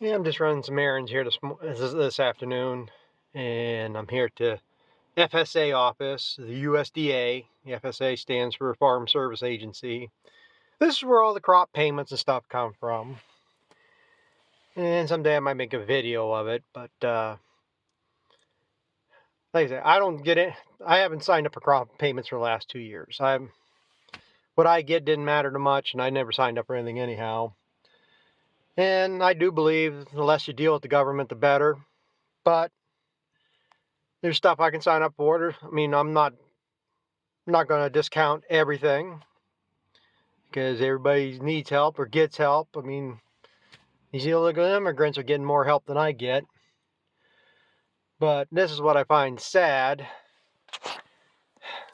Yeah, I'm just running some errands here this afternoon, and I'm here at the FSA office, the USDA. The FSA stands for Farm Service Agency. This is where all the crop payments and stuff come from. And someday I might make a video of it, but like I said, I don't get it. I haven't signed up for crop payments for the last 2 years. What I get didn't matter too much, and I never signed up for anything anyhow. And I do believe the less you deal with the government, the better. But there's stuff I can sign up for. I mean, I'm not going to discount everything because everybody needs help or gets help. I mean, these illegal immigrants are getting more help than I get. But this is what I find sad.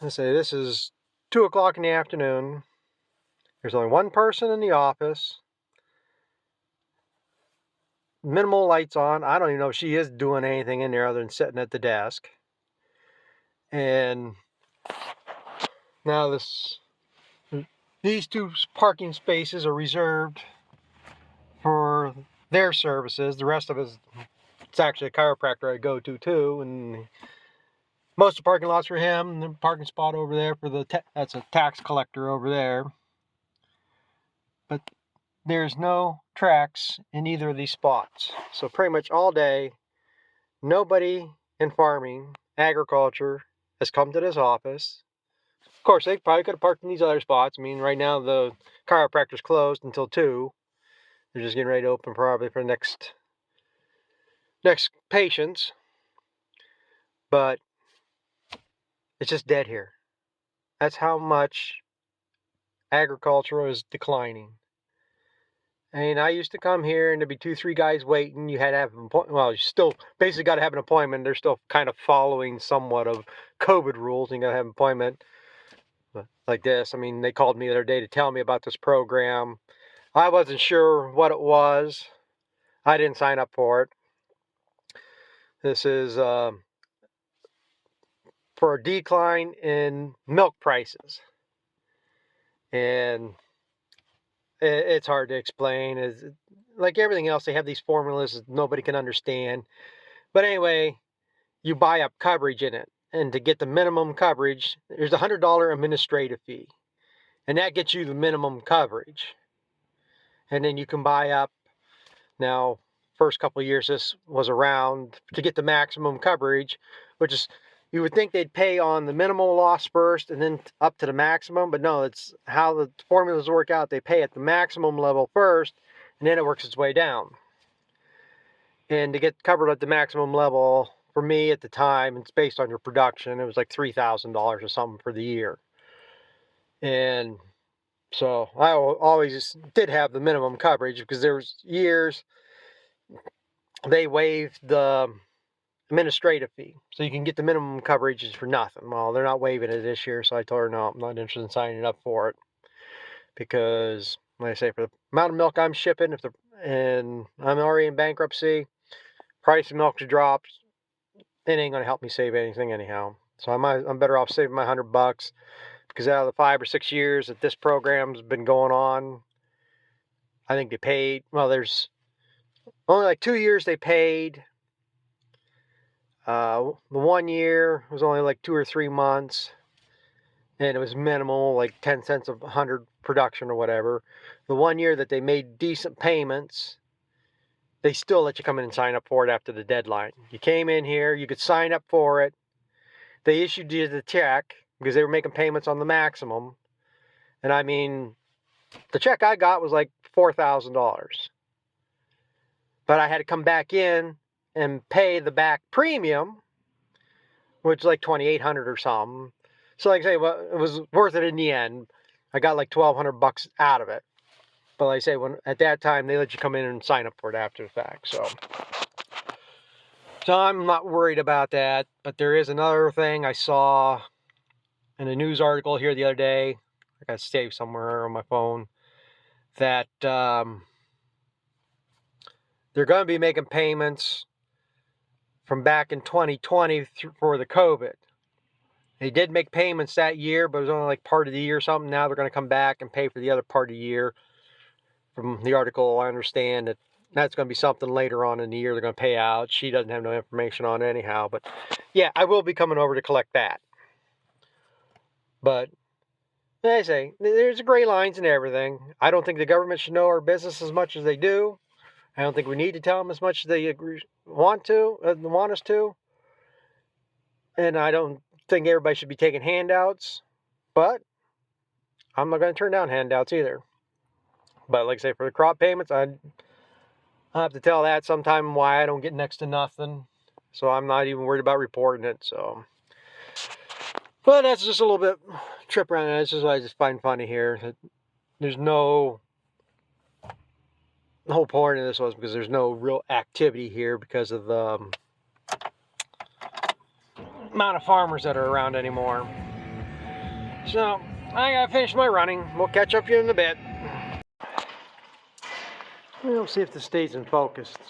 Let's say this is 2 o'clock in the afternoon. There's only one person in the office. Minimal lights on. I don't even know if she is doing anything in there other than sitting at the desk. And now these 2 parking spaces are reserved for their services. The rest of it's actually a chiropractor I go to too, and most of the parking lots for him. The parking spot over there for that's a tax collector over there. But there's no tracks in either of these spots. So pretty much all day, nobody in farming, agriculture has come to this office. Of course, they probably could have parked in these other spots. I mean, right now the chiropractor's closed until 2. They're just getting ready to open probably for the next patients. But it's just dead here. That's how much agriculture is declining. I mean, I used to come here and there'd be 2, 3 guys waiting. You had to have an appointment. Well, you still basically got to have an appointment. They're still kind of following somewhat of COVID rules. You got to have an appointment. But like this, I mean, they called me the other day to tell me about this program. I wasn't sure what it was. I didn't sign up for it. This is for a decline in milk prices. And it's hard to explain. It's like everything else, they have these formulas that nobody can understand. But anyway, you buy up coverage in it. And to get the minimum coverage, there's a $100 administrative fee. And that gets you the minimum coverage. And then you can buy up. Now, first couple of years this was around to get the maximum coverage, which is, you would think they'd pay on the minimal loss first and then up to the maximum, but no, it's how the formulas work out. They pay at the maximum level first, and then it works its way down. And to get covered at the maximum level, for me at the time, it's based on your production, it was like $3,000 or something for the year. And so I always did have the minimum coverage because there was years they waived the administrative fee. So you can get the minimum coverage for nothing. Well, they're not waiving it this year, so I told her, no, I'm not interested in signing up for it. Because, like I say, for the amount of milk I'm shipping, and I'm already in bankruptcy, price of milk drops, it ain't going to help me save anything anyhow. So I'm better off saving my $100, because out of the 5 or 6 years that this program's been going on, I think they paid, well, there's only like 2 years they paid. The 1 year was only like 2 or 3 months, and it was minimal, like 10 cents a 100 production or whatever. The 1 year that they made decent payments, they still let you come in and sign up for it after the deadline. You came in here, you could sign up for it. They issued you the check because they were making payments on the maximum. And I mean, the check I got was like $4,000. But I had to come back in and pay the back premium, which is like $2,800 or something. So like I say, well, it was worth it in the end. I got like $1,200 out of it. But like I say, at that time, they let you come in and sign up for it after the fact. So I'm not worried about that. But there is another thing I saw in a news article here the other day. I got saved somewhere on my phone. That they're going to be making payments from back in 2020 for the COVID. They did make payments that year, but it was only like part of the year or something. Now they're going to come back and pay for the other part of the year. From the article, I understand that That's going to be something later on in the year they're going to pay out. She doesn't have no information on it anyhow. But yeah, I will be coming over to collect that. But like I say, there's gray lines and everything. I don't think the government should know our business as much as they do. I don't think we need to tell them as much as they want us to. And I don't think everybody should be taking handouts. But I'm not going to turn down handouts either. But like I say, for the crop payments, I'll have to tell that sometime why I don't get next to nothing. So I'm not even worried about reporting it. So, but that's just a little bit trip around. This is what I just find funny here. That there's no. The whole point of this was because there's no real activity here because of the amount of farmers that are around anymore. So I gotta finish my running. We'll catch up here in a bit. We'll see if this stays in focus. It's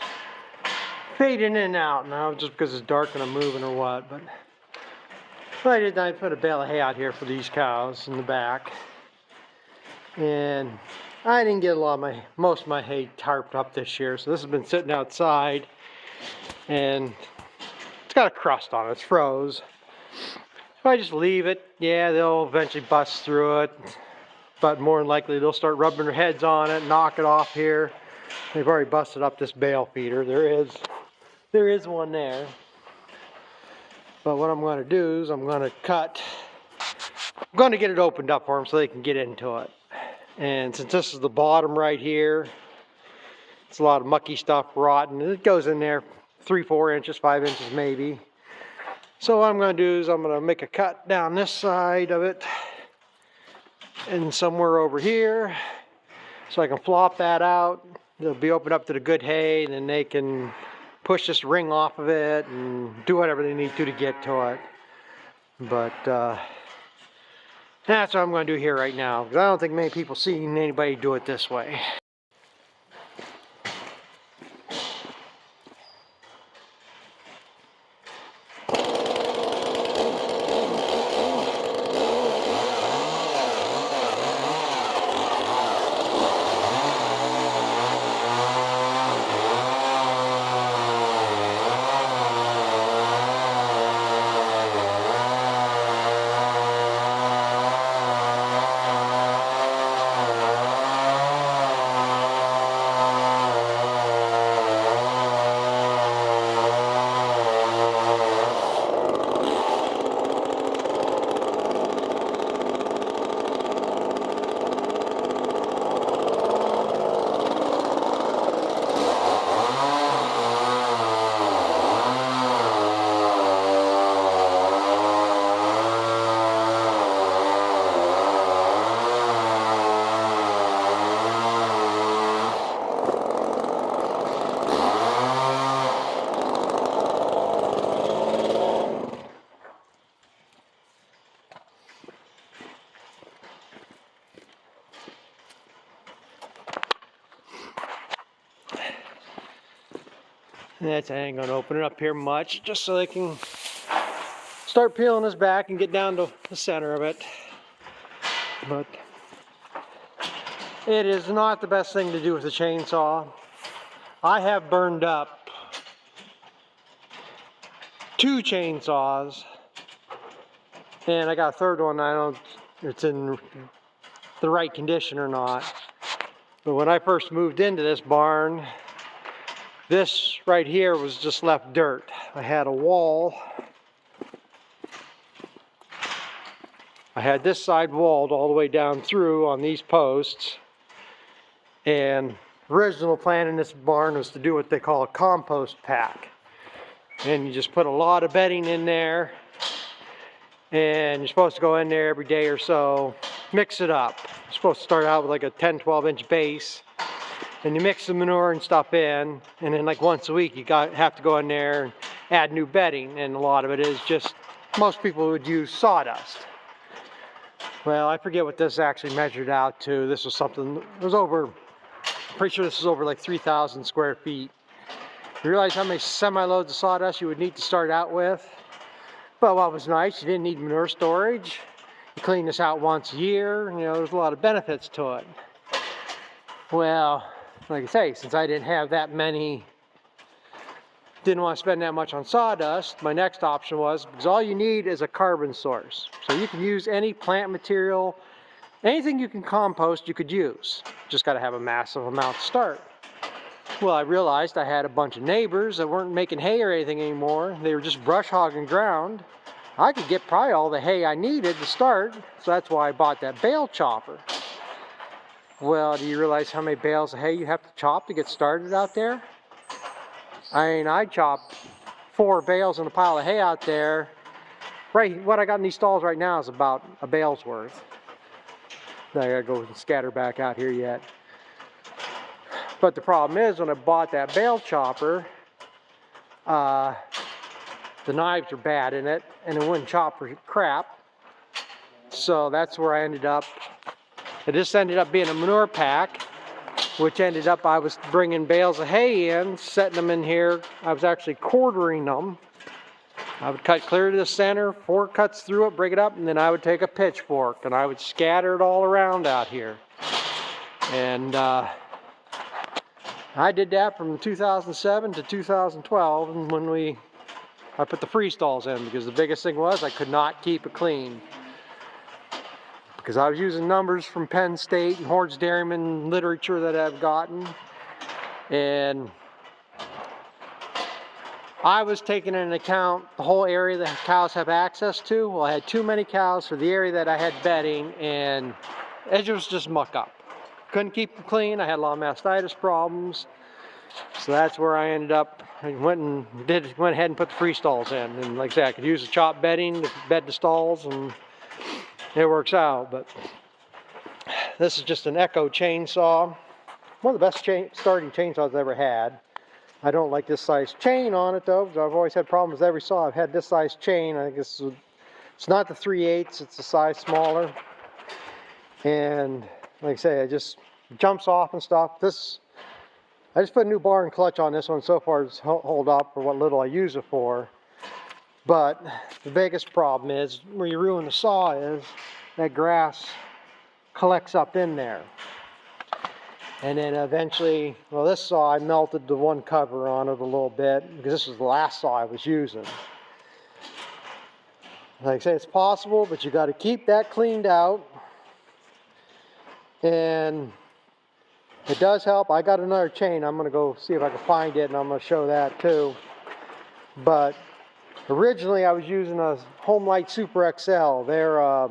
fading in and out now just because it's dark and I'm moving or what. But I did. I put a bale of hay out here for these cows in the back, and I didn't get most of my hay tarped up this year. So this has been sitting outside, and it's got a crust on it. It's froze. If I just leave it, yeah, they'll eventually bust through it. But more than likely, they'll start rubbing their heads on it, knock it off here. They've already busted up this bale feeder. There is one there. But what I'm going to do is I'm going to get it opened up for them so they can get into it. And since this is the bottom right here, it's a lot of mucky stuff, rotten. It goes in there 3-4 inches, 5 inches maybe. So what I'm going to do is I'm going to make a cut down this side of it and somewhere over here so I can flop that out. It'll be opened up to the good hay, and then they can push this ring off of it and do whatever they need to get to it. But that's what I'm going to do here right now, because I don't think many people seen anybody do it this way. That's, I ain't gonna open it up here much, just so they can start peeling this back and get down to the center of it. But it is not the best thing to do with a chainsaw. I have burned up 2 chainsaws, and I got a third one. I don't know if it's in the right condition or not. But when I first moved into this barn, this right here was just left dirt. I had a wall. I had this side walled all the way down through on these posts. And the original plan in this barn was to do what they call a compost pack. And you just put a lot of bedding in there. And you're supposed to go in there every day or so, mix it up. You're supposed to start out with like a 10-12 inch base. And you mix the manure and stuff in, and then like once a week you have to go in there and add new bedding, and a lot of it is just, most people would use sawdust. Well, I forget what this actually measured out to. This was something, it was over, pretty sure this was over like 3,000 square feet. You realize how many semi-loads of sawdust you would need to start out with? But what was nice, you didn't need manure storage. You clean this out once a year, you know, there's a lot of benefits to it. Well, like I say, since I didn't have that many, didn't want to spend that much on sawdust, my next option was, because all you need is a carbon source. So you can use any plant material, anything you can compost you could use. Just got to have a massive amount to start. Well, I realized I had a bunch of neighbors that weren't making hay or anything anymore. They were just brush hogging ground. I could get probably all the hay I needed to start, so that's why I bought that bale chopper. Well, do you realize how many bales of hay you have to chop to get started out there? I mean, I chopped 4 bales in a pile of hay out there. Right, what I got in these stalls right now is about a bale's worth. I gotta go and scatter back out here yet. But the problem is, when I bought that bale chopper, the knives are bad in it, and it wouldn't chop for crap. So that's where I ended up. It just ended up being a manure pack, which ended up, I was bringing bales of hay in, setting them in here. I was actually quartering them. I would cut clear to the center, 4 cuts through it, break it up, and then I would take a pitchfork and I would scatter it all around out here. And I did that from 2007 to 2012, and when I put the free stalls in, because the biggest thing was I could not keep it clean. Because I was using numbers from Penn State and Hoard's Dairyman literature that I've gotten, and I was taking into account the whole area that cows have access to. Well, I had too many cows for the area that I had bedding, and it was just muck up. Couldn't keep them clean. I had a lot of mastitis problems. So that's where I ended up. I went ahead and put the free stalls in. And like I said, I could use the chopped bedding to bed the stalls, and it works out. But this is just an Echo chainsaw. One of the best starting chainsaws I've ever had. I don't like this size chain on it though, because I've always had problems with every saw I've had this size chain. I think it's not the 3/8, it's a size smaller. And like I say, it just jumps off and stuff. I just put a new bar and clutch on this one. So far it's hold up for what little I use it for. But the biggest problem is, where you ruin the saw is, that grass collects up in there. And then eventually, well, this saw, I melted the one cover on it a little bit, because this was the last saw I was using. Like I say, it's possible, but you got to keep that cleaned out. And it does help. I got another chain. I'm going to go see if I can find it, and I'm going to show that too. But originally I was using a Homelight Super XL. They're,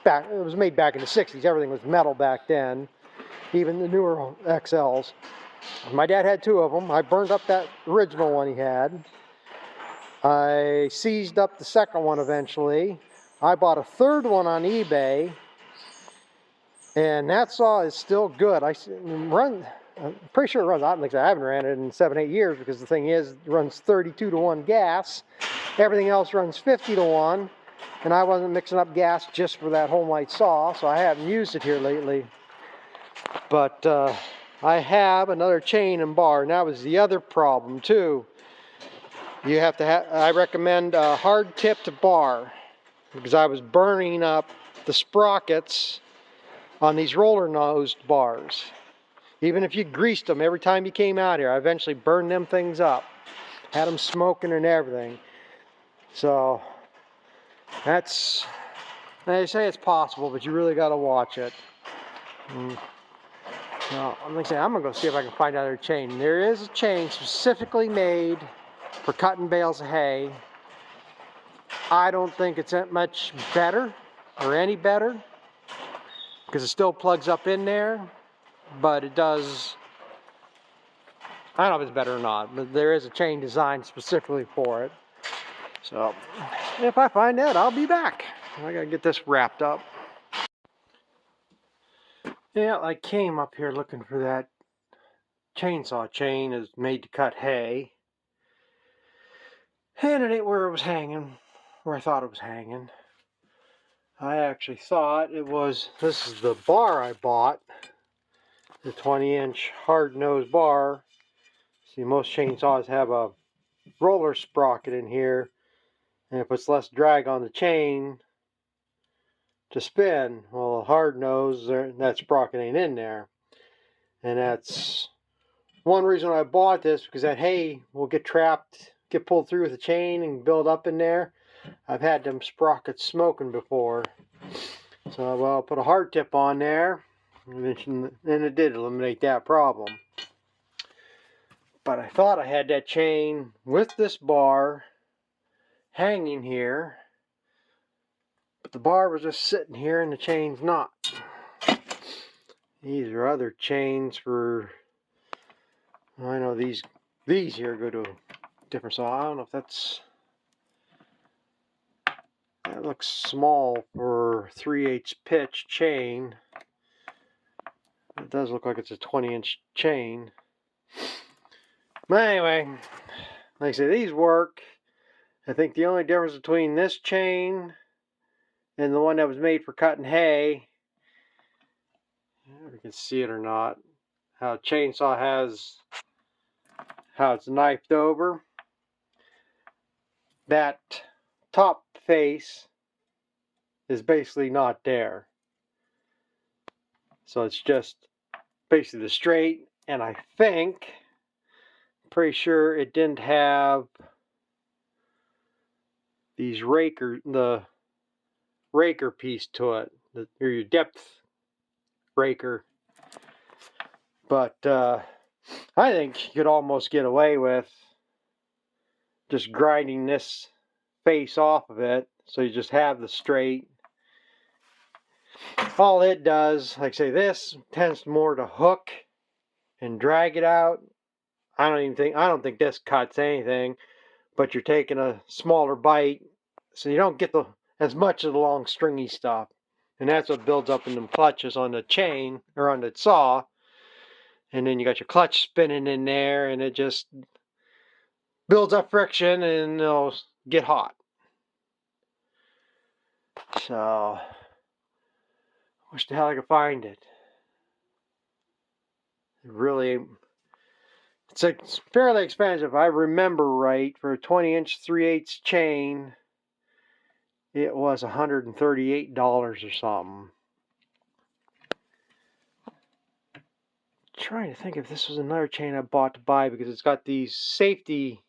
it was made back in the 60s. Everything was metal back then, even the newer XLs. My dad had 2 of them. I burned up that original one he had. I seized up the second one eventually. I bought a 3rd one on eBay, and that saw is still good. I'm pretty sure it runs. Like I said, I haven't ran it in 7-8 years, because the thing is, it runs 32-to-1 gas. Everything else runs 50-to-1. And I wasn't mixing up gas just for that Homelight saw, so I haven't used it here lately. But I have another chain and bar, and that was the other problem too. You have to have, I recommend a hard tipped bar, because I was burning up the sprockets on these roller nosed bars. Even if you greased them every time you came out here, I eventually burned them things up. Had them smoking and everything. So that's, they say it's possible, but you really got to watch it. Well, I'm going to say, I'm going to go see if I can find another chain. There is a chain specifically made for cutting bales of hay. I don't think it's that much better, or any better, because it still plugs up in there, but it does, I don't know if it's better or not, but there is a chain designed specifically for it. So if I find that, I'll be back. I gotta get this wrapped up. Yeah, I came up here looking for that chainsaw chain is made to cut hay. And it ain't where it was hanging, where I thought it was hanging. I actually thought it was, this is the bar I bought, the 20-inch hard-nosed bar. See, most chainsaws have a roller sprocket in here, and it puts less drag on the chain to spin. Well, a hard nose, that sprocket ain't in there. And that's one reason I bought this, because that hay will get trapped, get pulled through with the chain and build up in there. I've had them sprockets smoking before. So, well, I'll put a hard tip on there, and it did eliminate that problem. But I thought I had that chain with this bar hanging here, but the bar was just sitting here and the chain's not. These are other chains for, I know these here go to a different saw. I don't know if that looks small for 3/8 pitch chain. It does look like it's a 20-inch chain. But anyway, like I say, these work. I think the only difference between this chain and the one that was made for cutting hay, I don't know if you can see it or not, how a chainsaw has, how it's knifed over. That top face is basically not there. So it's just basically the straight, and I think, pretty sure it didn't have these the raker piece to it, or your depth raker. But I think you could almost get away with just grinding this face off of it, so you just have the straight. All it does, like I say, this tends more to hook and drag it out. I don't think this cuts anything, but you're taking a smaller bite, so you don't get as much of the long stringy stuff. And that's what builds up in them clutches on the chain, or on the saw. And then you got your clutch spinning in there, and it just builds up friction and it'll get hot. So, wish the hell I could find it. It's fairly expensive. If I remember right, for a 20-inch 3/8 chain, it was $138 or something. Trying to think if this was another chain I bought to buy, because it's got these safety.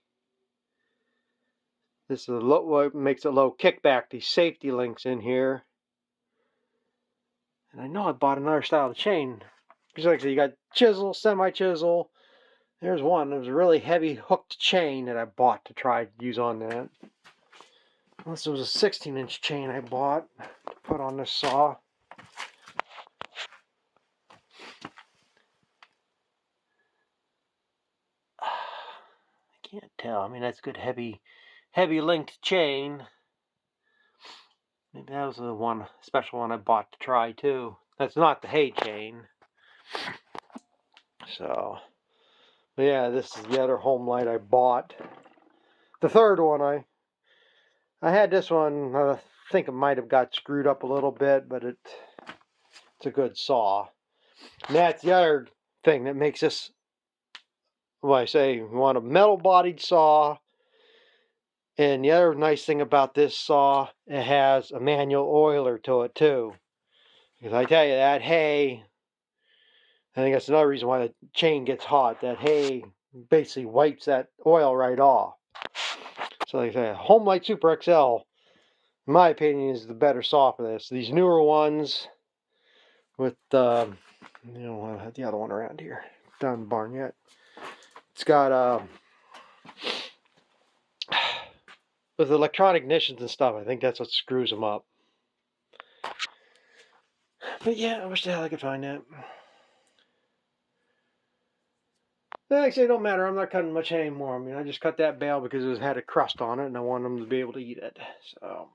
This is what makes it low kickback. These safety links in here. And I know I bought another style of chain. Because like I said, you got chisel, semi-chisel. There's one. It was a really heavy hooked chain that I bought to try to use on that. Unless it was a 16-inch chain I bought to put on this saw. I can't tell. I mean, that's good heavy linked chain. Maybe that was the one special one I bought to try too. That's not the hay chain. So, but yeah, this is the other home light I bought. The third one, I had this one. I think it might have got screwed up a little bit, but it's a good saw. And that's the other thing that makes this, well, I say, you want a metal-bodied saw. And the other nice thing about this saw, it has a manual oiler to it too. Because I tell you, that hay, I think that's another reason why the chain gets hot. That hay basically wipes that oil right off. So like I say, Homelight Super XL, in my opinion, is the better saw for this. These newer ones with, I don't have the other one around here, down in the barn yet. It's got, with electronic ignitions and stuff, I think that's what screws them up. But yeah, I wish the hell I could find that. Like I say, it don't matter. I'm not cutting much hay anymore. I mean, I just cut that bale because it had a crust on it, and I wanted them to be able to eat it. So,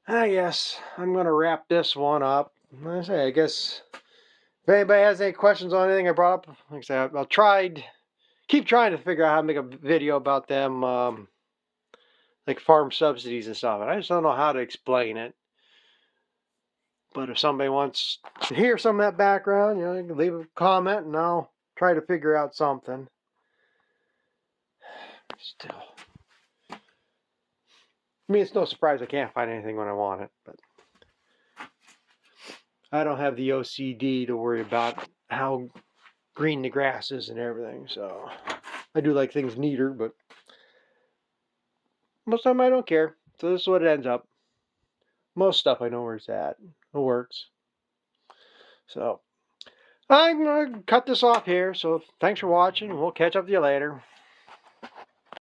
I guess I'm going to wrap this one up. Like I say, I guess if anybody has any questions on anything I brought up, like I say, I'll keep trying to figure out how to make a video about them, like farm subsidies and stuff. And I just don't know how to explain it. But if somebody wants to hear some of that background, you can leave a comment and I'll try to figure out something. Still, I mean, it's no surprise I can't find anything when I want it. But I don't have the OCD to worry about how green the grass is and everything. So I do like things neater, but most of the time I don't care. So this is what it ends up. Most stuff I know where it's at. It works. So I'm going to cut this off here. So thanks for watching. We'll catch up with you later.